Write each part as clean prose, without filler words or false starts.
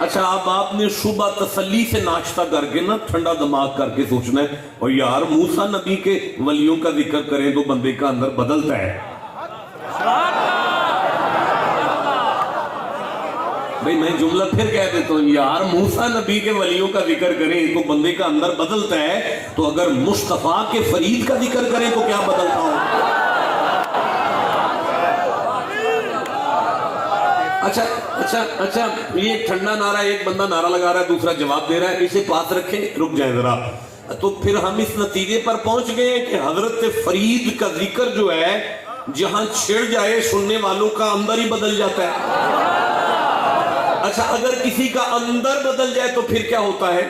اچھا اب آپ نے صبح تسلی سے ناشتہ کر کے نا ٹھنڈا دماغ کر کے سوچنا ہے اور یار موسیٰ نبی کے ولیوں کا ذکر کریں تو بندے کا اندر بدلتا ہے. بھئی میں جملہ پھر کہہ دیتا ہوں، یار موسیٰ نبی کے ولیوں کا ذکر کریں تو بندے کا اندر بدلتا ہے، تو اگر مصطفیٰ کے فرید کا ذکر کریں تو کیا بدلتا ہو؟ اچھا یہ ٹھنڈا نعرہ ایک بندہ نعرہ لگا رہا ہے، دوسرا جواب دے رہا ہے، اسے پاس رکھیں، رک جائیں ذرا. تو پھر ہم اس نتیجے پر پہنچ گئے ہیں کہ حضرت فرید کا ذکر جو ہے جہاں چھڑ جائے سننے والوں کا اندر ہی بدل جاتا ہے. اچھا اگر کسی کا اندر بدل جائے تو پھر کیا ہوتا ہے؟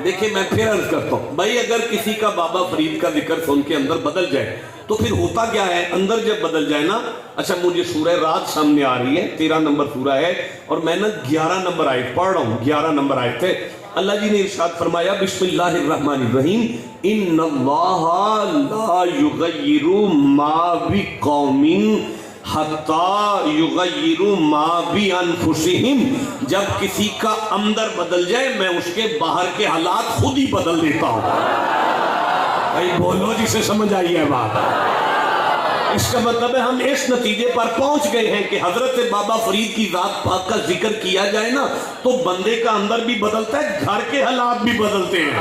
دیکھیں میں پھر عرض کرتا ہوں بھائی، اگر کسی کا بابا فرید کا ذکر سن کے اندر بدل جائے تو پھر ہوتا کیا ہے؟ اندر جب بدل جائے نا، اچھا مجھے سورہ رات سامنے آ رہی ہے، 13 نمبر سورہ ہے، اور میں نا 11 نمبر آیت پڑھ رہا ہوں. 11 نمبر آیت ہے، اللہ جی نے ارشاد فرمایا بسم اللہ الرحمن الرحیم ان اللہ لا یغیر ما بقوم حتی یغیروا ما بانفسہم. جب کسی کا اندر بدل جائے میں اس کے باہر کے حالات خود ہی بدل دیتا ہوں. بھائی بولو جسے سمجھ آئی ہے بات. اس کا مطلب ہے ہم اس نتیجے پر پہنچ گئے ہیں کہ حضرت بابا فرید کی ذات پاک کا ذکر کیا جائے نا تو بندے کا اندر بھی بدلتا ہے، گھر کے حالات بھی بدلتے ہیں.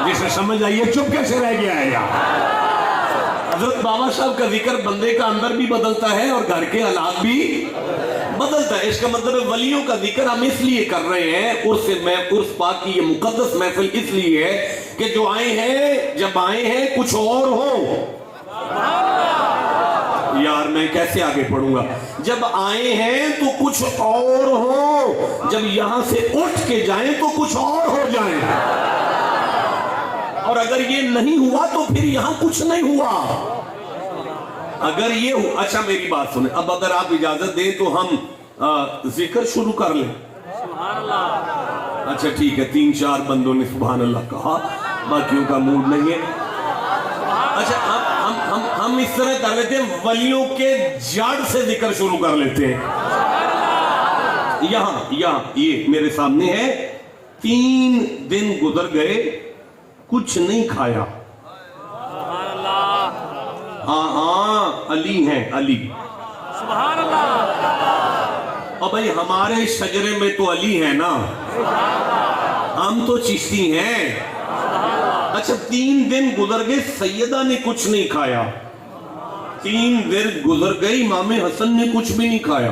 جسے سمجھ آئی ہے چپ کیسے رہ گیا ہے یار؟ حضرت بابا صاحب کا ذکر بندے کا اندر بھی بدلتا ہے اور گھر کے حالات بھی بدلتا ہے. اس کا مطلب ہے ولیوں کا ذکر ہم اس لیے کر رہے ہیں، عرس پاک کی یہ مقدس محفل اس لیے ہے کہ جو آئے ہیں، جب آئے ہیں کچھ اور ہو. یار میں کیسے آگے پڑھوں گا؟ جب آئے ہیں تو کچھ اور ہو، جب یہاں سے اٹھ کے جائیں تو کچھ اور ہو جائیں، اور اگر یہ نہیں ہوا تو پھر یہاں کچھ نہیں ہوا. اگر یہ ہوا، اچھا میری بات سنیں، اب اگر آپ اجازت دیں تو ہم ذکر شروع کر لیں. اچھا ٹھیک ہے، 3-4 بندوں نے سبحان اللہ کہا، باقیوں کا موڈ نہیں ہے. اچھا ہم اس طرح کر لیتے ہیں، ولیوں کے جڑ سے ذکر شروع کر لیتے ہیں. یہاں یہ میرے سامنے ہے، 3 دن گزر گئے کچھ نہیں کھایا. ہاں علی ہیں، علی سبحان اللہ. اور بھائی ہمارے شجرے میں تو علی ہے نا، ہم تو چشتی ہیں. اچھا 3 دن گزر گئے، سیدہ نے کچھ نہیں کھایا. 3 دن گزر گئے، امام حسن نے کچھ بھی نہیں کھایا.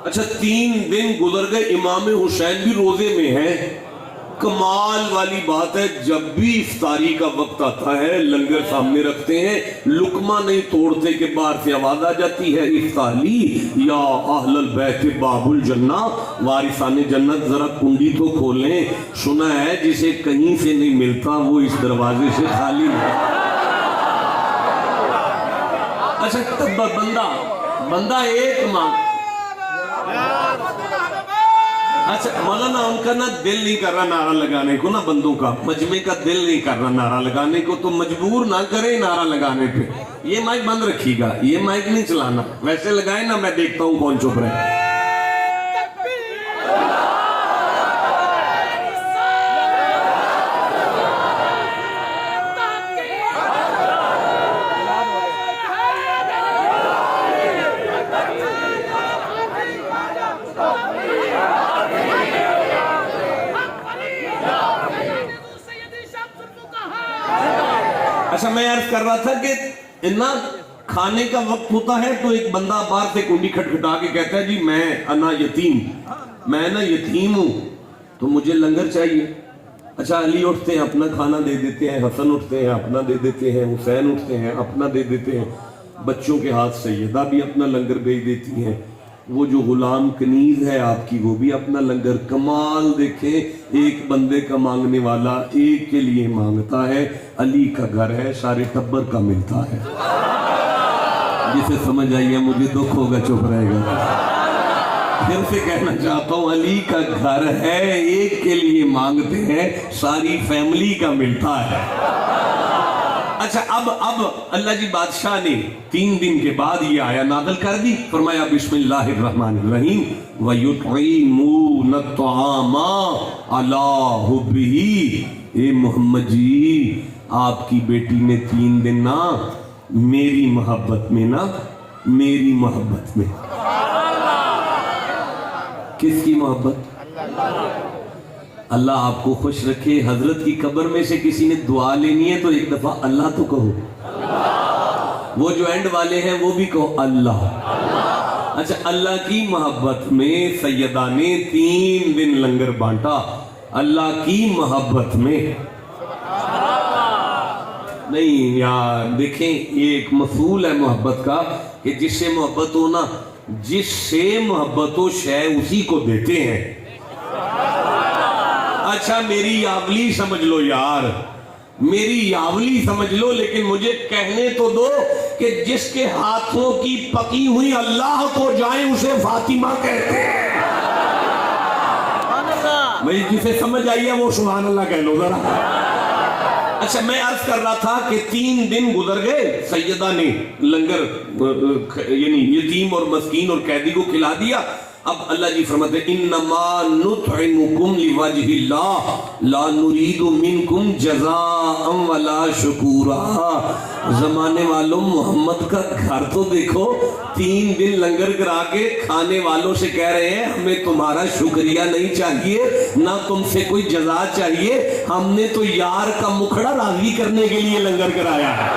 اچھا 3 دن گزر گئے، امام حسین بھی روزے میں ہیں. کمال والی بات ہے، جب بھی افطاری کا وقت آتا ہے لنگر سامنے رکھتے ہیں، لقمہ نہیں توڑتے کہ باہر سے آواز آ جاتی ہے افطاری یا اہل البیت باب الجنہ، وارثان جنت ذرا کنڈی تو کھولیں. سنا ہے جسے کہیں سے نہیں ملتا وہ اس دروازے سے خالی ہے. اچھا بندہ ایک مانگ. اچھا مولانا ان کا نا دل نہیں کر رہا نعرہ لگانے کو، نا بندوں کا مجمع کا دل نہیں کر رہا نعرہ لگانے کو، تو مجبور نہ کریں نعرہ لگانے پہ. یہ مائک بند رکھیے گا، یہ مائک نہیں چلانا، ویسے لگائیں نا، میں دیکھتا ہوں کون چپ رہے. اچھا میں عرض کر رہا تھا کہ کھانے کا وقت ہوتا ہے تو ایک بندہ باہر سے کنڈی کھٹکھٹا کے کہتا ہے جی میں نا یتیم ہوں تو مجھے لنگر چاہیے. اچھا علی اٹھتے ہیں اپنا کھانا دے دیتے ہیں، حسن اٹھتے ہیں اپنا دے دیتے ہیں، حسین اٹھتے ہیں اپنا دے دیتے ہیں، بچوں کے ہاتھ سیدہ بھی اپنا لنگر بھیج دیتی ہیں، وہ جو غلام کنیز ہے آپ کی وہ بھی اپنا لنگر. کمال دیکھیں، ایک بندے کا مانگنے والا ایک کے لیے مانگتا ہے، علی کا گھر ہے سارے ٹبر کا ملتا ہے. جسے سمجھ آئیے مجھے دکھ ہوگا چپ رہے گا. پھر سے کہنا چاہتا ہوں، علی کا گھر ہے ایک کے لیے مانگتے ہیں ساری فیملی کا ملتا ہے. اچھا اب اللہ جی بادشاہ نے 3 دن کے بعد یہ آیا نازل کر دی. فرمایا بسم اللہ الرحمن الرحیم وَيُطْعِمُونَ الطَّعَامَ عَلَىٰ حُبِّهِ. اے محمد جی آپ کی بیٹی نے 3 دن نا میری محبت میں کس کی محبت؟ اللہ آپ کو خوش رکھے. حضرت کی قبر میں سے کسی نے دعا لینی ہے تو ایک دفعہ اللہ تو کہو. وہ جو اینڈ والے ہیں وہ بھی کہو اللہ. اچھا اللہ کی محبت میں سیدہ نے 3 دن لنگر بانٹا. اللہ کی محبت میں نہیں یار. دیکھیں یہ ایک مفعول ہے محبت کا کہ جس سے محبت ہو نا، جس سے محبت ہو شے اسی کو دیتے ہیں. اچھا میری یاولی سمجھ لو یار، میری یاولی سمجھ لو، لیکن مجھے کہنے تو دو کہ جس کے ہاتھوں کی پکی ہوئی اللہ کو جائیں اسے فاطمہ کہتے ہیں. بھئی جسے سمجھ آئی ہے وہ سبحان اللہ کہہ لو ذرا. اچھا میں عرض کر رہا تھا کہ 3 دن گزر گئے. سیدہ نے لنگر یعنی یتیم اور مسکین اور قیدی کو کھلا دیا. اب اللہ جی فرماتے ہیں انما نطعمکم لوجہ اللہ لا نرید منکم جزاء ولا شکورا. زمانے والوں محمد کا گھر تو دیکھو. 3 دن لنگر کرا کے کھانے والوں سے کہہ رہے ہیں ہمیں تمہارا شکریہ نہیں چاہیے، نہ تم سے کوئی جزا چاہیے، ہم نے تو یار کا مکھڑا راضی کرنے کے لیے لنگر کرایا ہے.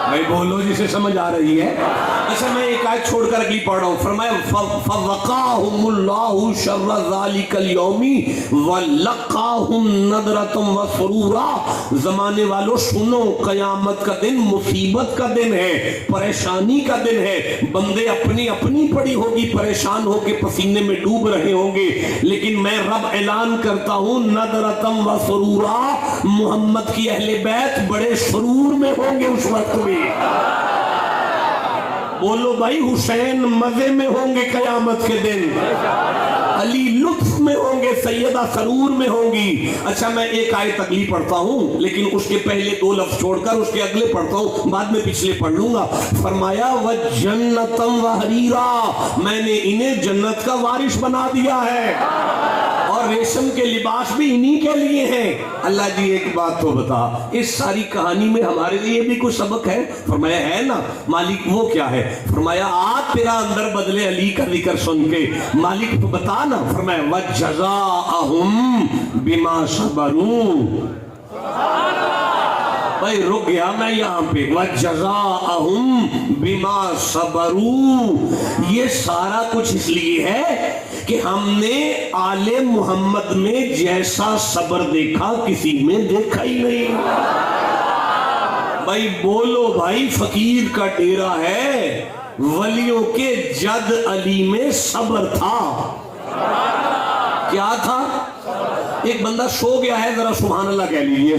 بھائی بولو جسے سمجھ آ رہی ہے. اچھا میں ایک آیت چھوڑ کر اگلی پڑھ رہا ہوں. فرمایا فَوَقَاهُمُ اللَّهُ شَرَّ ذَلِكَ الْيَوْمِ وَلَقَّاهُمْ نَضْرَةً وَسُرُورًا. زمانے والوں سنو، قیامت کا دن مصیبت کا دن ہے، پریشانی کا دن ہے. بندے اپنی پڑی ہوگی، پریشان ہو کے پسینے میں ڈوب رہے ہوں گے، لیکن میں رب اعلان کرتا ہوں نَضْرَةً وَسُرُورًا. محمد کی اہل بیت بڑے سرور میں ہوں گے اس وقت میں. بولو بھائی حسین مزے میں ہوں گے قیامت کے دن، علی لطف میں ہوں گے، سیدہ سرور میں ہوں گی. اچھا میں ایک آیت اگلی پڑھتا ہوں، لیکن اس کے پہلے 2 لفظ چھوڑ کر اس کے اگلے پڑھتا ہوں، بعد میں پچھلے پڑھ لوں گا. فرمایا وَجَنَّةً وَحَرِيرًا. میں نے انہیں جنت کا وارث بنا دیا ہے اور ریشم کے لباس بھی انہی کے لیے ہیں. اللہ جی ایک بات تو بتا، اس ساری کہانی میں ہمارے لیے بھی کچھ سبق ہے؟ فرمایا ہے نا. مالک وہ کیا ہے؟ فرمایا تیرا اندر بدلے علی کا ذکر سن کے مالک تو بتا نا. فرمایا وَجَزَاءَهُمْ بِمَا صَبَرُوا. بھائی رک گیا میں یہاں پہ. وَجَزَاءَهُمْ بِمَا صَبَرُوا. یہ سارا کچھ اس لیے ہے کہ ہم نے آل محمد میں جیسا صبر دیکھا کسی میں دیکھا ہی نہیں. بھائی بولو بھائی فقیر کا ڈیرا ہے. ولیوں کے جد علی میں صبر تھا. کیا تھا؟ ایک بندہ سو گیا ہے، ذرا سبحان اللہ کہہ لیجئے.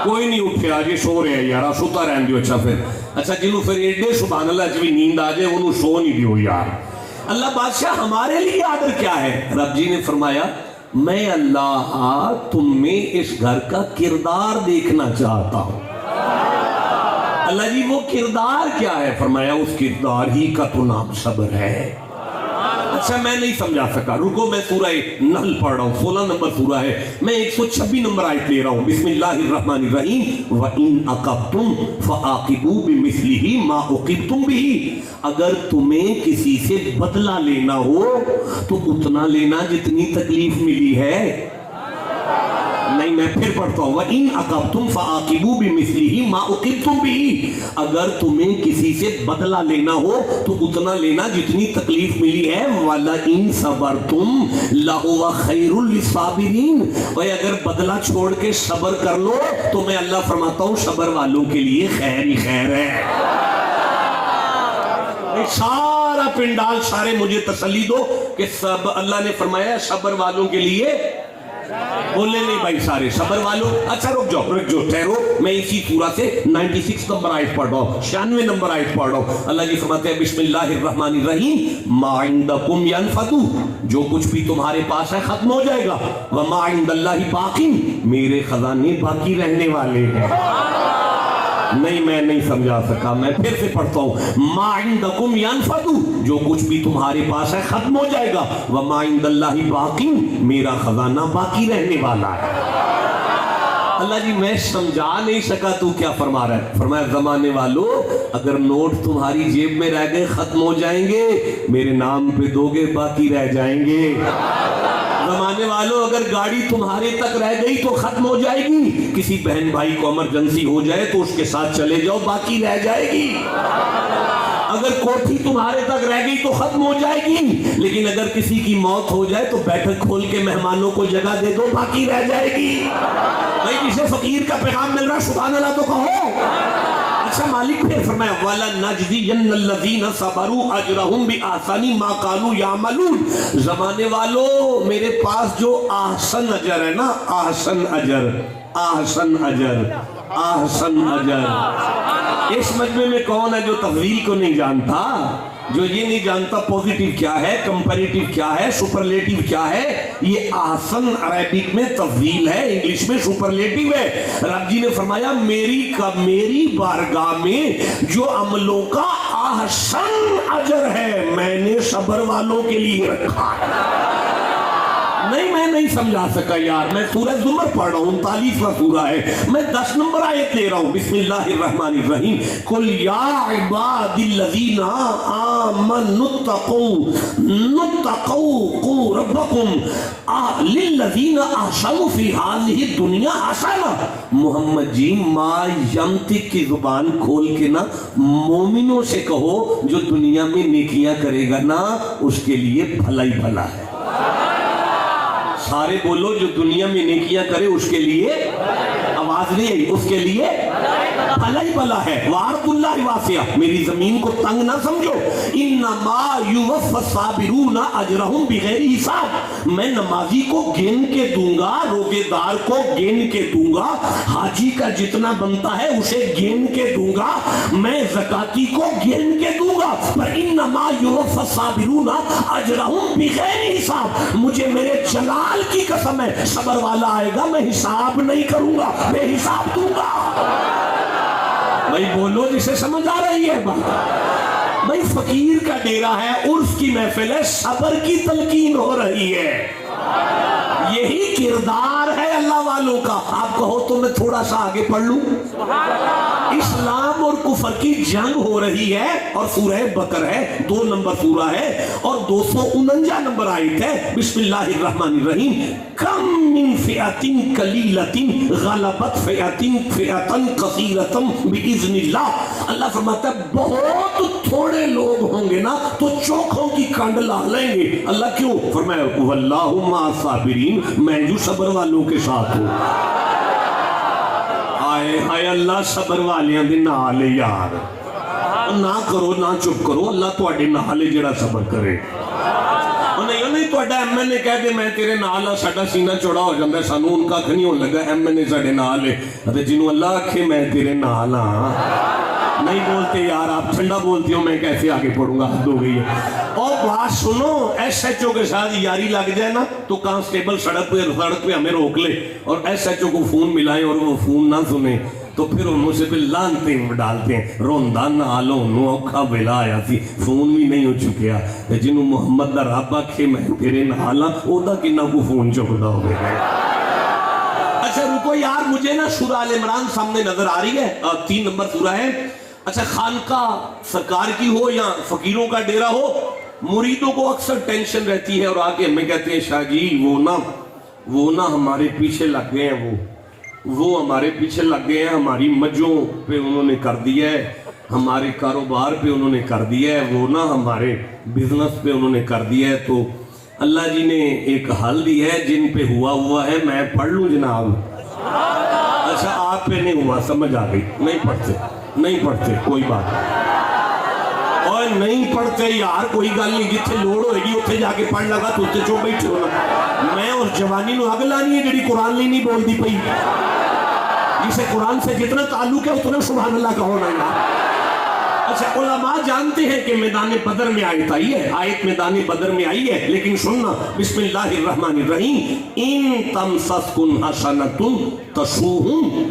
کوئی نہیں اٹھے آج یہ سو رہے ہیں یار، سوتا رہن دیو. اچھا پھر اچھا جنہوں پھر ایڈے سبحان اللہ جب نیند آ جائے انہوں سو نہیں دیو یار. اللہ بادشاہ ہمارے لیے آدر کیا ہے؟ رب جی نے فرمایا میں اللہ تم میں اس گھر کا کردار دیکھنا چاہتا ہوں. اللہ جی وہ کردار کیا ہے؟ فرمایا اس کردار ہی کا تو نام صبر ہے. اچھا میں نہیں سمجھا سکا، رکو میں سورہ نحل پڑھ رہا ہوں، 16 نمبر سورہ ہے، میں 126 نمبر آیت لے رہا ہوں. بسم اللہ الرحمن الرحیم. وَإِنْ عَقَبْتُمْ فَعَاقِبُوا بِمِثْلِهِ مَا عُوقِبْتُمْ بِهِ. اگر تمہیں کسی سے بدلہ لینا ہو تو اتنا لینا جتنی تکلیف ملی ہے. نہیں میں پھر پڑھتا ہوں. وَإِنْ عَقَبْتُمْ فَعَاقِبُوا بِمِثْلِهِ مَا عُوقِبْتُمْ بِهِ. اگر تمہیں کسی سے بدلہ لینا ہو تو اتنا لینا جتنی تکلیف ملی ہے. وَلَئِنْ صَبَرْتُمْ لَهُوَ خَيْرٌ لِلصَّابِرِينَ. اور اگر بدلہ چھوڑ کے صبر کر لو تو میں اللہ فرماتا ہوں صبر والوں کے لیے خیر ہی خیر ہے. سارا پنڈال سارے مجھے تسلی دو کہ سب اللہ نے فرمایا صبر والوں کے لیے. بولے نہیں بھائی سارے صبر والوں. اچھا رک جاؤ ٹھہرو. میں اسی سورہ سے 96 نمبر آیت پڑھ رہا ہوں، 96 نمبر آیت پڑھ رہا ہوں. اللہ جی فرماتے ہیں بسم اللہ الرحمن الرحیم. ما عندکم ینفد. جو کچھ بھی تمہارے پاس ہے ختم ہو جائے گا. وما عند اللہ باق. میرے خزانے باقی رہنے والے ہیں. نہیں میں نہیں سمجھا سکا, میں پھر سے پڑھتا ہوں. ما عندکم ینفد, جو کچھ بھی تمہارے پاس ہے ختم ہو جائے گا. وما عند اللہ باقی, میرا خزانہ باقی رہنے والا ہے. اللہ جی میں سمجھا نہیں سکا تو کیا فرما رہا ہے. فرمایا زمانے والو اگر نوٹ تمہاری جیب میں رہ گئے ختم ہو جائیں گے, میرے نام پہ دو گے باقی رہ جائیں گے. زمانے والوں اگر گاڑی تمہارے تک رہ گئی تو ختم ہو جائے گی, کسی بہن بھائی کو ایمرجنسی ہو جائے تو اس کے ساتھ چلے جاؤ باقی رہ جائے گی. اگر کوٹھی تمہارے تک رہ گئی تو ختم ہو جائے گی, لیکن اگر کسی کی موت ہو جائے تو بیٹھک کھول کے مہمانوں کو جگہ دے دو باقی رہ جائے گی. بھائی جسے فقیر کا پیغام مل رہا سبحان اللہ تو کہو. اچھا مالک پھر فرمایا وَلَنَجْزِيَنَّ الَّذِينَ صَبَرُوا أَجْرَهُمْ بِأَحْسَنِ مَا كَانُوا يَعْمَلُونَ. زمانے والو میرے پاس جو احسن اجر ہے نا, احسن اجر, احسن اجر, احسن اجر. اس مجمع میں کون ہے جو تفضیل کو نہیں جانتا, جو یہ نہیں جانتا پوزیٹیو کیا ہے, کمپیریٹیو کیا ہے, سپرلیٹیو کیا ہے. یہ احسن عربک میں تفضیل ہے, انگلش میں سپرلیٹیو ہے. رب جی نے فرمایا میری بارگاہ میں جو عملوں کا احسن اجر ہے میں نے صبر والوں کے لیے رکھا ہے. نہیں میں نہیں سمجھا سکا یار, میں سورہ زمر پڑھ رہا ہوں, 39واں سورہ ہے, میں 10 نمبر آیت لے رہا ہوں. بسم اللہ الرحمن الرحیم. قل یا عباد الذین آمنوا اتقوا ربکم للذین احسنوا فی ہذہ الدنیا حسنہ. محمد جی ما ینطق کی زبان کھول کے نا مومنوں سے کہو جو دنیا میں نیکیاں کرے گا نا اس کے لیے بھلا ہی بھلا ہے. سارے بولو جو دنیا میں نیکیاں کرے اس کے لیے, آواز نہیں آئی, اس کے لیے بھلا ہی بھلا ہے. وَعَرْضُ اللَّهِ وَاسِعٌ, میری زمین کو تنگ نہ سمجھو. إِنَّمَا يُوَفَّى الصَّابِرُونَ أَجْرَهُمْ بِغَيْرِ حِسَاب, میں نمازی کو گن کے دوں گا, روزے دار کو گن کے دوں گا, حاجی کا جتنا بنتا ہے اسے گن کے دوں گا, میں زکاتی کو گن کے دوں گا. پر إِنَّمَا يُوَفَّى الصَّابِرُونَ أَجْرَهُمْ بِغَيْرِ حِسَاب, مجھے میرے جلال کی قسم ہے صبر والا آئے گا میں حساب نہیں کروں گا, بے حساب دوں گا. بھائی بولو جسے سمجھ آ رہی ہے بات. بھائی فقیر کا ڈیرہ ہے, عرس کی محفل ہے, صبر کی تلقین ہو رہی ہے. یہی کردار ہے اللہ والوں کا. آپ کہو تو میں تھوڑا سا آگے پڑھ لوں. اسلام اور کفر کی جنگ ہو رہی ہے اور سورہ بقرہ ہے, 2 نمبر سورہ ہے اور 249 نمبر آیت ہے. بسم اللہ الرحمن الرحیم. کم من فئۃ قلیلۃ غلبت فئۃ کثیرۃ باذن اللہ. اللہ فرماتا ہے بہت تھوڑے لوگ ہوں گے نا تو چوکھوں کی کانڈ لا لیں گے. اللہ کیوں؟ فرمایا واللہ مع الصابرین, میں جو صبر والوں کے ساتھ ہوں. ہائے اللہ صبر والیاں دے نال یار, نہ کرو نہ چپ کرو, اللہ تواڈے نال ہے جڑا صبر کرے. نہیں تواڈا ایم این اے کہہ دے میں تیرے نال ہاں, ساڈا سینہ چوڑا ہو جاندا ہے, سانوں ان کا کھ نہیں ہون لگا ایم این اے ساڈے نال ہے, تے جنوں اللہ آکھے میں تیرے نال ہاں. نہیں بولتے یار, آپ ٹھنڈا بولتی ہو, میں کیسے آگے پڑھوں گا, حد ہو گئی ہے. اور بات سنو, ایس ایچ او کے ساتھ یاری لگ جائے نا تو کانسٹیبل سڑک پہ ہمیں روک لے اور ایس ایچ او کو فون ملائیں اور وہ فون نہ سنیں تو پھر انہوں سے پھر لانتے ڈالتے ہیں. روندا نالوں انہوں اوکھا ویلا آیا سی, فون بھی نہیں ہو چکیا, جنہوں محمد دا رب آکھے میں تیرے نالاں او دا کنہ کو فون چکدا ہو گئے. اچھا رکو یار, مجھے نا سورہ آل عمران سامنے نظر آ رہی ہے, 3 نمبر سورہ ہے. اچھا خانقاہ سرکار کی ہو یا فقیروں کا ڈیرہ ہو, مریدوں کو اکثر ٹینشن رہتی ہے اور آگے ہمیں کہتے ہیں شاہ جی وہ نا ہمارے پیچھے لگ گئے ہیں, وہ ہمارے پیچھے لگ گئے ہیں, ہماری مجھوں پہ انہوں نے کر دیا ہے, ہمارے کاروبار پہ انہوں نے کر دیا ہے, وہ نا ہمارے بزنس پہ انہوں نے کر دیا ہے. تو اللہ جی نے ایک حل دیا ہے, جن پہ ہوا ہے میں پڑھ لوں جناب. اچھا آپ پہ نہیں ہوا, سمجھ آ گئی, نہیں پڑھتے کوئی بات اور نہیں پڑھتے یار, کوئی گل نہیں, جتھے لوڑ ہوئے گی اتھے جا کے پڑھ لگا تو اتھے چو بیٹھے ہونا. میں اس جوانی نو اگ لانی ہے جڑی قرآن لی نہیں بول دی پئی, جسے قرآن سے جتنا تعلق ہے اتنا سبحان اللہ کا ہونا ہے. اچھا علماء جانتے ہیں کہ میدان بدر میں آیت آئی ہے, آیت میدان بدر میں آئی ہے, لیکن سننا بسم اللہ الرحمن الرحیم. ان تمسسکم حسنۃ تسؤہم,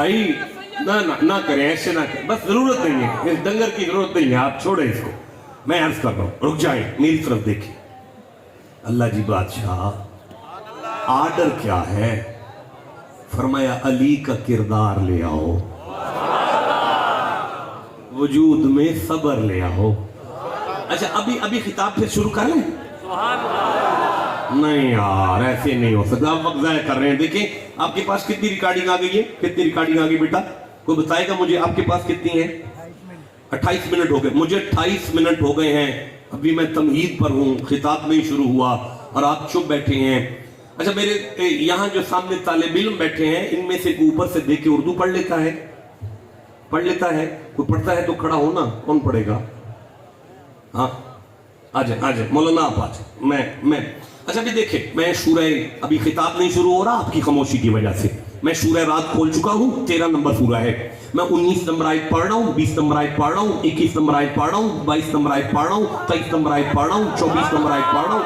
بھائی نہ کریں ایسے نہ کریں, بس ضرورت نہیں ہے, اس ڈنگر کی ضرورت نہیں ہے, آپ چھوڑیں اس کو. میں عرض کر رہا ہوں, رک جائیں میری طرف دیکھیں. اللہ جی بادشاہ آرڈر کیا ہے؟ فرمایا علی کا کردار لے آؤ, وجود میں صبر لے آؤ. اچھا ابھی خطاب پھر شروع کر لیں؟ نہیں یار ایسے نہیں ہو سکتا, آپ وقت ضائع کر رہے ہیں. دیکھیں آپ کے پاس کتنی ریکارڈنگ آ گئی ہے, کتنی ریکارڈنگ آ گئی بیٹا؟ کوئی بتائے گا مجھے آپ کے پاس کتنی ہے؟ 28 منٹ ہو گئے. مجھے 28 منٹ ہو گئے ہیں, ابھی میں تمہید پر ہوں, خطاب نہیں شروع ہوا اور آپ چپ بیٹھے ہیں. اچھا میرے یہاں جو سامنے طالب علم بیٹھے ہیں, ان میں سے اوپر سے دیکھ کے اردو پڑھ لیتا ہے؟ پڑھ لیتا ہے کوئی؟ پڑھتا ہے تو کھڑا ہو نا, کون پڑھے گا؟ ہاں آ جائیں مولانا آپ آ جائیں. میں اچھا بھی دیکھیں, میں سورہ, ابھی خطاب نہیں شروع ہو رہا آپ کی خاموشی کی وجہ سے, میں سورہ رات کھول چکا ہوں. 13 نمبر سورہ ہے. میں 19 نمبر آیت پڑھ رہا ہوں, 20 نمبر آیت پڑھ رہا ہوں, 21 نمبر آیت پڑھ رہا ہوں, 22 نمبر آیت پڑھ رہا ہوں, 23 نمبر آیت پڑھ رہا ہوں, 24 نمبر آیت پڑھ رہا ہوں.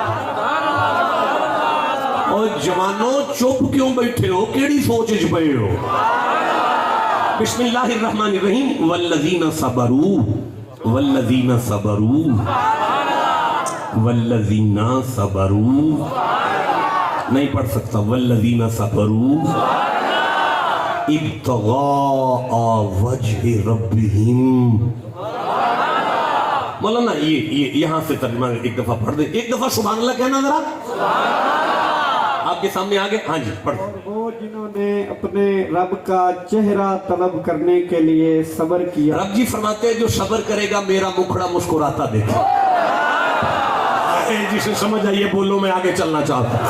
اور جوانوں چپ کیوں بیٹھے ہو, کیڑی سوچ وچ پئے ہو؟ بسم اللہ الرحمن الرحیم. والذین صبروا والذین صبروا والذین صبروا, نہیں پڑھ سکتا, والذین صبروا ابتغاء وجہ ربہم. مولانا یہ یہاں سے ترجمہ ایک دفعہ پڑھ دیں, ایک دفعہ سبحان اللہ کہنا ذرا آپ کے سامنے آگے. ہاں جی پڑھ. وہ جنہوں نے اپنے رب کا چہرہ طلب کرنے کے لیے صبر کیا. رب جی فرماتے ہیں جو صبر کرے گا میرا مکھڑا مسکراتا دیکھے. جسے سمجھ آئیے بولو, میں آگے چلنا چاہتا ہوں.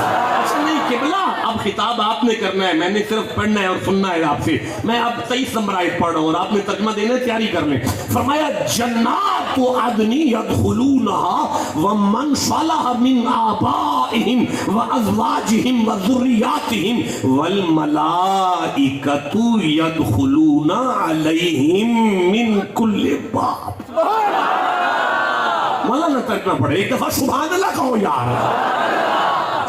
نہیں قبلہ, اب خطاب آپ نے کرنا ہے, میں نے صرف پڑھنا ہے اور سننا ہے آپ سے. میں اب 23 نمبر آیت پڑھ رہا ہوں اور آپ نے ترجمہ دینے تیاری کر لیں. فرمایا جنات عدن يدخلونها ومن صلح من آبائهم وازواجهم وذرياتهم والملائكة يدخلون عليهم من كل باب. مولانا ترجمہ پڑھے, ایک دفعہ سبحان اللہ کہو یار.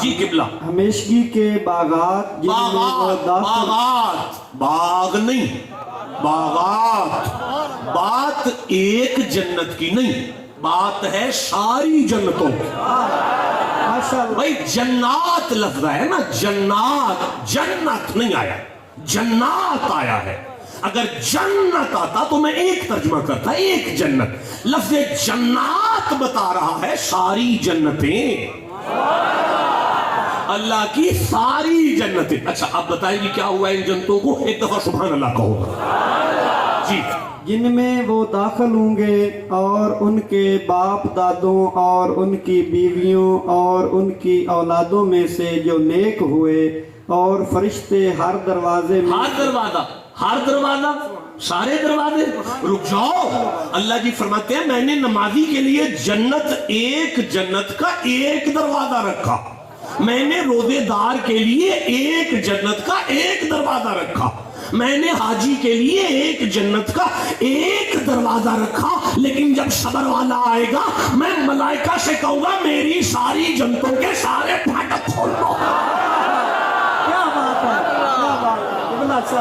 جی قبلہ. ہمیشگی کے باغات جن میں وہ داخل, باغ نہیں, باغات. بات ایک جنت کی نہیں, بات ہے ساری جنتوں کی. بھائی جنات لفظ ہے نا, جنات, جنت نہیں آیا, جنات آیا ہے. اگر جنت آتا تو میں ایک ترجمہ کرتا, ایک جنت. لفظ جنات بتا رہا ہے ساری جنتیں, اللہ کی ساری جنتیں. اچھا اب بتائیں گی کیا ہوا ان جنتوں کو؟ ایک دفعہ سبحان اللہ کہو جی. جن میں وہ داخل ہوں گے اور ان کے باپ دادوں اور ان کی بیویوں اور ان کی اولادوں میں سے جو نیک ہوئے, اور فرشتے ہر دروازے میں. ہر دروازہ, سارے دروازے. رک جاؤ, اللہ جی فرماتے ہیں میں نے نمازی کے لیے جنت, ایک جنت کا ایک دروازہ رکھا. میں نے روزے دار کے لیے ایک جنت کا ایک دروازہ رکھا. میں نے حاجی کے لیے ایک جنت کا ایک دروازہ رکھا. لیکن جب صبر والا آئے گا میں ملائکہ سے کہوں گا میری ساری جنتوں کے سارے پھاٹک کھول دو. کیا بات ہے, کیا بات ہے.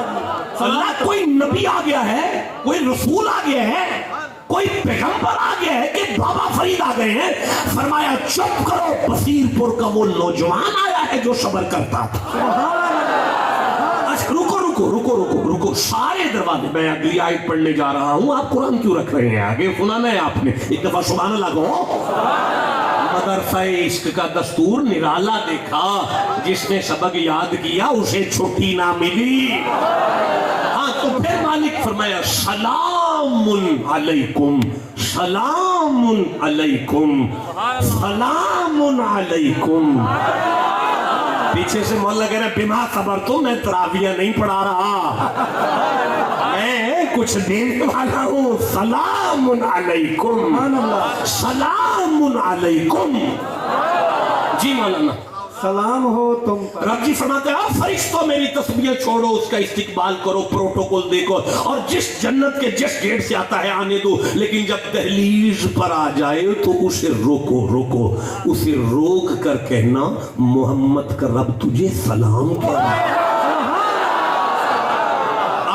اللہ کوئی نبی آ گیا ہے, کوئی رسول آ گیا ہے, کوئی پیغمبر آ گیا ہے کہ بابا فرید آ گئے ہیں. فرمایا چپ کرو, بصیر پور کا وہ نوجوان آیا ہے جو صبر کرتا تھا. رکو, سارے دروازے. میں اگلی آیت پڑھنے جا رہا ہوں, آپ قرآن کیوں رکھ رہے ہیں آگے؟ سنانا ہے آپ نے, ایک دفعہ سبحان اللہ کہو. مدرسہ عشق کا دستور نرالا دیکھا, جس نے سبق یاد کیا اسے چھٹی نہ ملی. ہاں تو پھر مالک فرمایا سلام علیکم, سلام علیکم, سلام علیکم. پیچھے سے مولا کہہ رہا ہے بما صبر تو میں تراویہ نہیں پڑھا رہا, میں کچھ دینے والا ہوں. سلام علیکم, سلام علیکم. جی مولانا. سلام ہو تم پر. رب جی فرماتے ہیں فرشتوں میری تسبیح چھوڑو, اس کا استقبال کرو, پروٹوکول دیکھو, اور جس جنت کے جس گیٹ سے آتا ہے آنے دو. لیکن جب دہلیز پر آ جائے تو اسے روکو, اسے روک کر کہنا محمد کا رب تجھے سلام کہہ رہا ہے.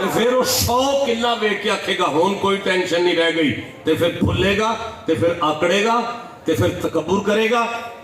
ਤੇ ਫਿਰ ਉਹ 100 ਕਿੱਲਾ ਵੇਖ ਕੇ ਆਖੇਗਾ ਹੁਣ ਕੋਈ ਟੈਨਸ਼ਨ ਨਹੀਂ ਰਹਿ ਗਈ, ਤੇ ਫਿਰ ਭੁੱਲੇਗਾ, ਤੇ ਫਿਰ ਆਕੜੇਗਾ, ਤੇ ਫਿਰ ਤਕਬਰ ਕਰੇਗਾ।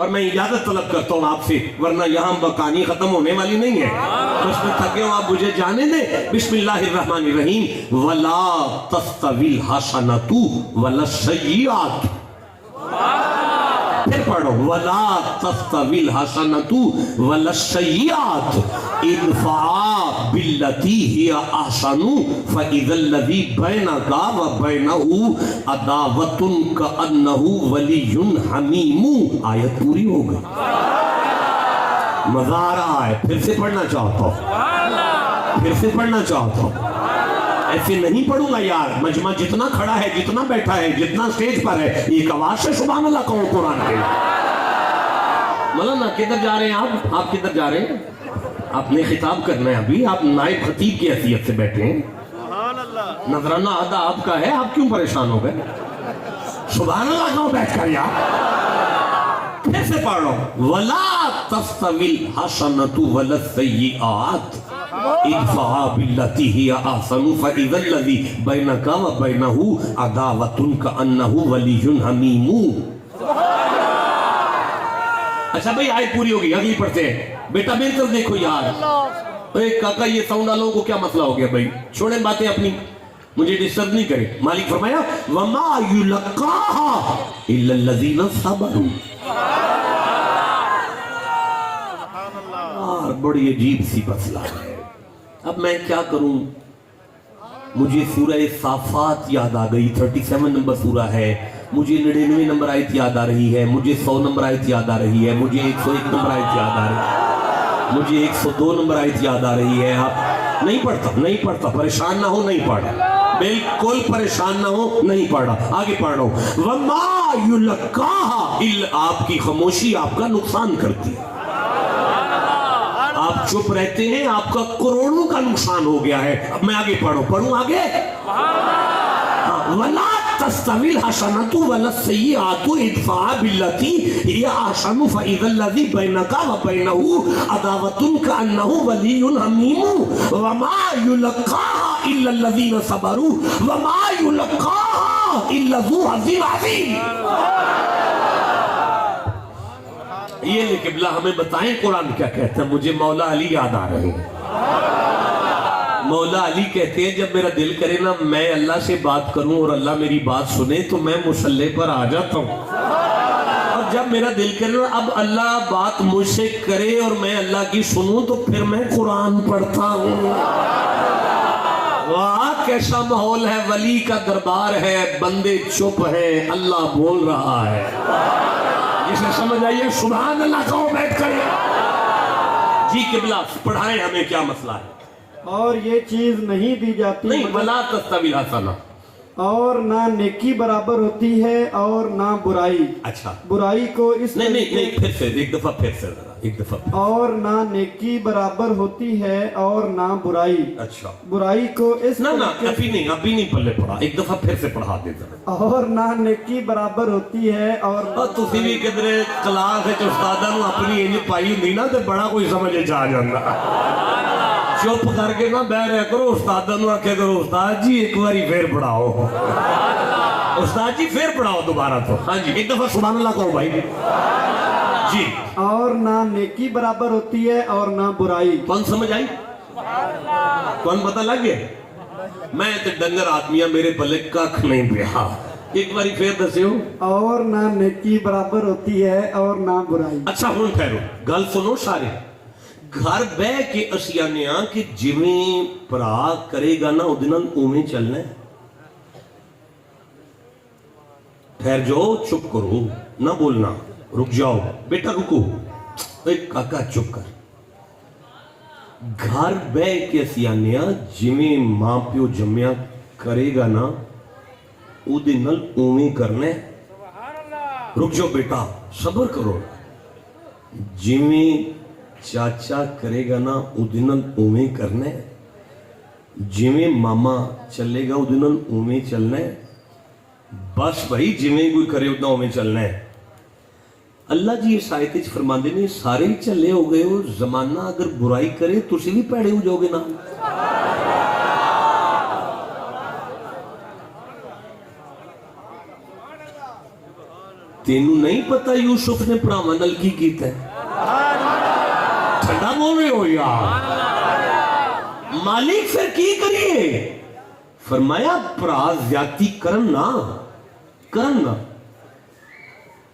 اور میں اجازت طلب کرتا ہوں آپ سے، ورنہ یہاں کہانی ختم ہونے والی نہیں ہے، بس میں تھکے ہوں، آپ مجھے جانے دیں۔ بسم اللہ الرحمن الرحیم۔ وَلَا تَسْتَوِي الْحَسَنَةُ وَلَا السَّيِّئَةُ، پھر پڑھو، وَلَا تَسْتَوِي الْحَسَنَةُ وَلَا السَّيِّئَةُ ادْفَعْ بِالَّتِي هِيَ أَحْسَنُ فَإِذَا الَّذِي بَيْنَكَ وَبَيْنَهُ عَدَاوَةٌ كَأَنَّهُ وَلِيٌّ حَمِيمٌ۔ آیت پوری ہو گئی، مزہ آ رہا ہے؟ پھر سے پڑھنا چاہتا ہوں، پھر سے پڑھنا چاہتا ہوں۔ ایسے نہیں پڑھوں گا یار، مجمع جتنا کھڑا ہے، جتنا بیٹھا ہے، جتنا سٹیج پر ہے، ایک آواز سے سبحان اللہ کہو قرآن کے۔ مولانا کدھر جا رہے ہیں آپ کدھر جا رہے ہیں؟ آپ نے خطاب کرنا ہے ابھی، آپ نائب خطیب کی حیثیت سے بیٹھے ہیں، نظرانہ آدھا آپ کا ہے، آپ کیوں پریشان ہو گئے؟ سبحان اللہ کہو بیٹھ کر یار۔ پھر سے پڑھ رہا ہوں، وَلَا تَسْتَوِي الْحَسَنَةُ وَلَا السَّيِّئَةُ ادفع بالتي هي احسن فاذا الذي بينك وبينه عداوة كأنه ولي حميم۔ اچھا بھئی آیت پوری ہوگی، اگلی پڑھتے ہیں۔ بیٹا میری طرف دیکھو یار، اے کاکا یہ ساؤنڈ والوں کو کیا مسئلہ ہو گیا بھائی؟ چھوڑیں باتیں اپنی، مجھے ڈسٹرب نہیں کرے۔ مالک فرمایا وما يلقاها الا الذين صبروا۔ بڑی عجیب سی مسئلہ ہے، اب میں کیا کروں؟ مجھے سورہ صافات یاد آ گئی، 37 نمبر سورہ ہے، مجھے 99 نمبر آیت یاد آ رہی ہے، مجھے 100 نمبر آیت یاد آ رہی ہے، مجھے 101 نمبر آیت یاد آ رہی ہے، مجھے 102 نمبر آیت یاد آ رہی ہے۔ آپ نہیں پڑھتا، پریشان نہ ہو، نہیں پڑھا، بالکل پریشان نہ ہو، نہیں پڑھا، آگے پڑھ رہا ہوں۔ وَمَا يُلَقَّاهَا إِلَّا، آپ کی خاموشی آپ کا نقصان کرتی ہے، آپ چپ رہتے ہیں، آپ کا کروڑوں کا نقصان ہو گیا ہے۔ اب میں آگے پڑھوں آگے۔ وَلَا تَسْتَوِي الْحَسَنَةُ وَلَا السَّيِّئَةُ ادْفَعْ بِالَّتِي هِيَ أَحْسَنُ فَإِذَا الَّذِي بَيْنَكَ وَبَيْنَهُ عَدَاوَةٌ كَأَنَّهُ وَلِيٌّ حَمِيمٌ وَمَا يُلَقَّاهَا إِلَّا الَّذِينَ صَبَرُوا وَمَا يُلَقَّاهَا إِلَّا ذُو حَظٍّ عَظِيمٍ۔ یہ لے قبلہ ہمیں بتائیں قرآن کیا کہتا ہے؟ مجھے مولا علی یاد آ رہے ہیں۔ مولا علی کہتے ہیں جب میرا دل کرے نا میں اللہ سے بات کروں اور اللہ میری بات سنے تو میں مصلی پر آ جاتا ہوں، اور جب میرا دل کرے نا اب اللہ بات مجھ سے کرے اور میں اللہ کی سنوں تو پھر میں قرآن پڑھتا ہوں۔ واہ کیسا ماحول ہے، ولی کا دربار ہے، بندے چپ ہیں، اللہ بول رہا ہے۔ جسے سمجھ آئیے سبحان اللہ کہو بیٹھ کر۔ جی قبلہ پڑھائیں ہمیں کیا مسئلہ ہے؟ اور یہ چیز نہیں دی جاتی نہیں، وَلَا تَسْتَوِي الْحَسَنَةُ، اور نہ نیکی برابر ہوتی ہے اور نہ برائی۔ اچھا برائی کو اس نہیں پھر سے ایک دفعہ پھر سے ذرا ایک دفعہ۔ اور نہ نیکی برابر ہوتی ہے اور نہ برائی۔ اچھا برائی کو اس نہ ابھی نہیں پلے پڑھا، ایک دفعہ پھر سے پڑھا دے ذرا۔ اور نہ نیکی برابر ہوتی ہے اور تسی بھی کدھر کلاس ہے استاداں نو اپنی انج پائی ہوندی نا تے بڑا کوئی سمجھ جا جاندا۔ چپ کر کے نہ بہ رہا کرو، استاداں نو آکھیا کرو استاد جی ایک باری پھر پڑھاؤ، استاد جی پھر پڑھاؤ دوبارہ تو۔ ہاں جی ایک دفعہ سبحان اللہ کہو بھائی جی۔ اور نہ نیکی برابر ہوتی ہے اور نہ برائی۔ کون سمجھ آئی؟ کون پتہ لگ گیا؟ میں تے ڈنگر آدمیاں میرے پلے ککھ نہیں پیا، ایک باری پھر دسیو۔ اور نہ نیکی برابر ہوتی ہے اور نہ برائی۔ اچھا ہن ٹھہرو، گل سنو سارے، گھر بہ کے اسی آنے ہاں کہ جویں بھرا کرے گا نا اودے نال اوویں چلنا ہے۔ ٹھہر جاؤ، چپ کرو، نہ بولنا، رک جاؤ، بیٹا رکو، ایک کاکا چپ کر۔ گھر بہ کے اسی آنے ہاں جویں ماں پیو جمیا کرے گا نا اودے نال اوویں کرنا ہے۔ رک جاؤ بیٹا، صبر کرو، جویں چاچا کرے گا نا اودے نال اوویں کرنا ہے، جویں ماما چلے گا اودے نال اوویں چلنا ہے، بس بھائی جویں کوئی کرے اتنا اوویں چلنا ہے۔ اللہ جی اس آیت وچ فرماندے نے سارے ہی چلے ہو گئے ہو، زمانہ اگر برائی کرے تسی بھی پیڑے ہو جاؤ گے نا۔ تینوں نہیں پتا یوسف نے پراواں نال کی کیتا ہے؟ ٹھنڈا بول رہے ہو یار؟ مالک پھر کی کریے؟ فرمایا پرا زیادتی کرنا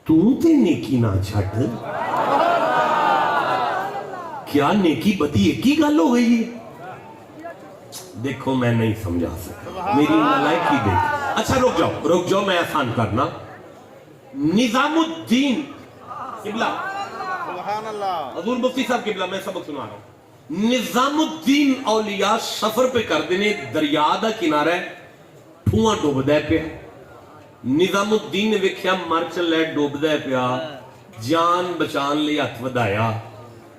تو تے نیکی نہ چھٹ. کیا نیکی بدی ایک ہی گل ہو گئی ہے؟ دیکھو میں نہیں سمجھا سکتا, میری نالائکی دیکھ. اچھا رک جاؤ میں آسان کرنا. نظام الدین قبلہ, حضور مفتی صاحب قبلہ, میں سبق سنا رہا ہوں. نظام الدین اولیاء سفر پہ کر دینے, دریا دا کنارہ ہے, ٹھواں ڈوب دے پیا. نظام الدین نے ویکھیا مر چلے ڈوب دے پیا, جان بچان لے ہاتھ ودایا,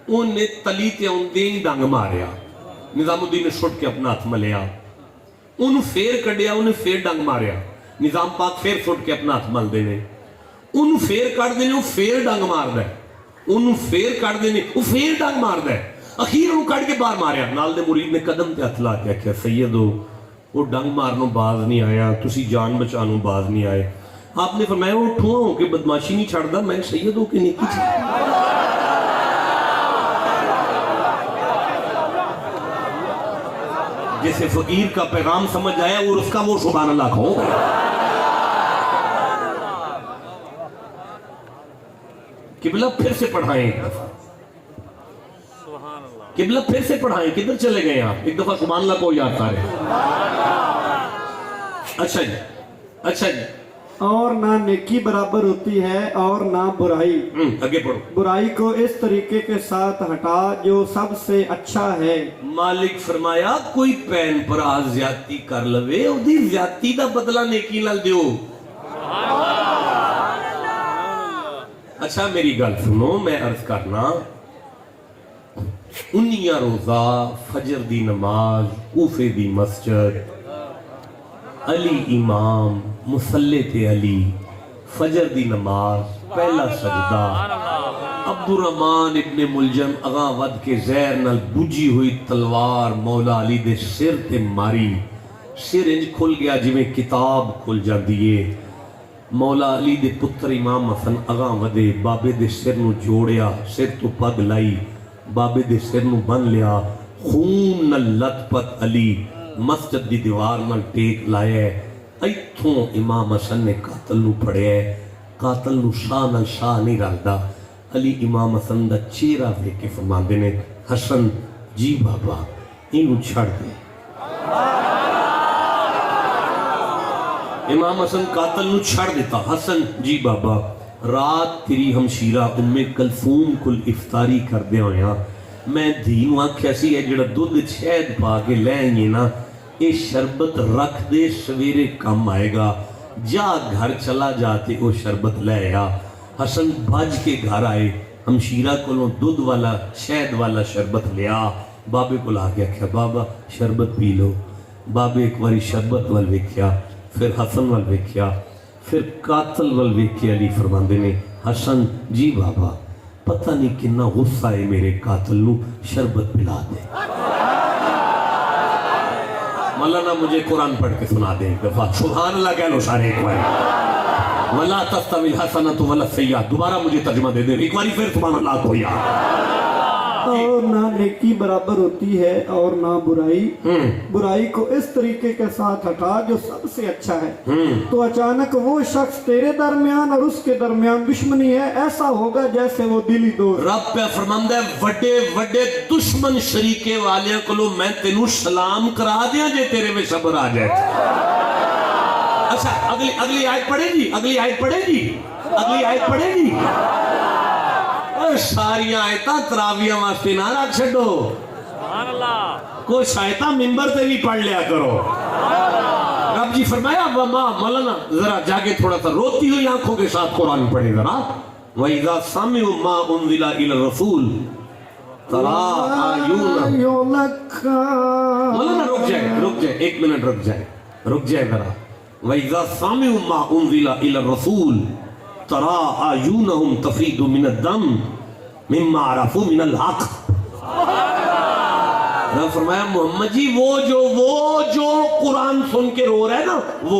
انہیں تلی تے اوندے ہی ڈنگ ماریا. نظام الدین نے چھٹ کے اپنا ہاتھ ملیا, انہوں پھر کڈیا, انہیں پھر ڈنگ ماریا. نظام پاک پھر چھٹ کے اپنا ہاتھ مل دینے, انہوں پھر کٹ دینے, وہ پھر ڈنگ مار دے, انہوں پھر کٹ دینے, وہ پھر ڈنگ مار دے. اخیر انہوں کٹ کے باہر ماریا. نال دے مرید نے قدم تے ہاتھ لا کے کہا سیدو وہ ڈنگ مارنوں باز نہیں آیا, تسی جان بچانوں باز نہیں آئے. آپ نے فرمایا وہ ٹھواں ہو کے بدماشی نہیں چھڑ دا, میں سیدو کے نیکی چھڑ. جیسے فقیر کا پیغام سمجھ آیا اور اس کا وہ سبحان اللہ کھو. قبلہ پھر سے پڑھائیں ایک دفعہ, قبلہ پھر سے پڑھائیں. کدھر چلے گئے آپ؟ ایک دفعہ سبحان اللہ کو یاد کریں. اچھا جی. اور نہ نیکی برابر ہوتی ہے اور نہ برائی. آگے پڑھو. برائی کو اس طریقے کے ساتھ ہٹا جو سب سے اچھا ہے. مالک فرمایا کوئی پین پر آج زیادتی کر لوے, او دی زیادتی دا بدلہ نیکی نال دیو. اچھا میری گل سنو, میں عرض کرنا, 19 روزہ, فجر دی نماز, کوفے دی مسجد, علی امام, مصلی تے علی, فجر دی نماز, پہلا سجدہ, عبد الرحمن ابن ملجم اغاں ود کے زہر نال بجھی ہوئی تلوار مولا علی دے سر تے ماری, سر انج کھل گیا جویں کتاب کھل جاندیے. مولا علی دے پتر امام حسن اغاں ودے, بابے دے سر نو جوڑیا, سر تو پگ لائی, بابے دے سر نو بن لیا, خون نال لت پت علی مسجد دی دیوار نال ٹیک لائے. ایتھوں امام حسن نے قاتل نو پڑھے, قاتل نو شاہ نال شاہ نہیں رکھدا. علی امام حسن دا چہرہ دے کے فرماندے نے, حسن جی بابا اینو چھڑ دے. امام حسن قاتل نو چھڑ دیتا, حسن جی بابا رات تیری ہمشیرہ ام کلثوم کل افطاری کر دے ہویا, میں دھینو آنکھیا سی ہے جڑا دودھ شہد پا کے لیں گے نا, اے شربت رکھ دے سویرے کم آئے گا, جا گھر چلا جاتے او شربت لے آ. حسن بھاج کے گھر آئے, ہمشیرہ کلوں دودھ والا شہد والا شربت لیا, بابے کو لا گیا کہ بابا شربت پی لو. بابے ایک واری شربت وال ویکھیا, پھر حسن وال ویکھیا, پھر قاتل وال ویکھیا. علی فرماندے نے, حسن جی بابا پتہ نہیں کنا غصہ ہے میرے قاتل نو, شربت پلا دے. مولانا مجھے قرآن پڑھ کے سنا دے ایک دفعہ, سبحان اللہ کہہ لو سارے ایک بار. وَلَا تَسْتَوِي الْحَسَنَةُ وَلَا السَّيِّئَةُ, دوبارہ مجھے ترجمہ دے دے ایک باری پھر سبحان اللہ کو یاد. اور نہ نیکی برابر ہوتی ہے اور نہ برائی, برائی کو اس طریقے کے ساتھ ہٹا جو سب سے اچھا ہے. تو اچانک وہ شخص تیرے درمیان اور اس کے درمیان دشمنی ہے, ایسا ہوگا جیسے وہ دلی دوست. رب پہ فرماندہ ہے وڈے وڈے دشمن شریکے والے کو میں تینوں سلام کرا دیا جے تیرے میں صبر آ جائے. اچھا اگلی آیت پڑھے گی, اگلی آیت پڑھے گی, اگلی آیت پڑھے گی. ساری آیتاں تراویہ واسطے نہ رکھ چھڑو, کچھ آیتاں ممبر تے بھی پڑھ لیا کرو. رب جی فرمایا وما, مولانا ذرا جاگے تھوڑا سا روتی ہوئی آنکھوں کے ساتھ قرآن پڑھے ذرا. وَإِذَا سَمِعُوا مَا أُنزِلَ إِلَى الرَّسُولِ تَرَىٰ أَعْيُنَهُمْ. مولانا رک جائے ایک منٹ, رک جائے ذرا. وَإِذَا سَمِعُوا مَا أُنزِلَ إِلَى الرَّسُولِ تَرَىٰ أَعْيُنَهُمْ تَفِيضُ مِنَ الدَّمِ مِمَّا عَرَفُوا مِنَ الْحَقِّ. رب فرمایا محمد جی وہ جو قرآن سن کے رو رہے نا, وہ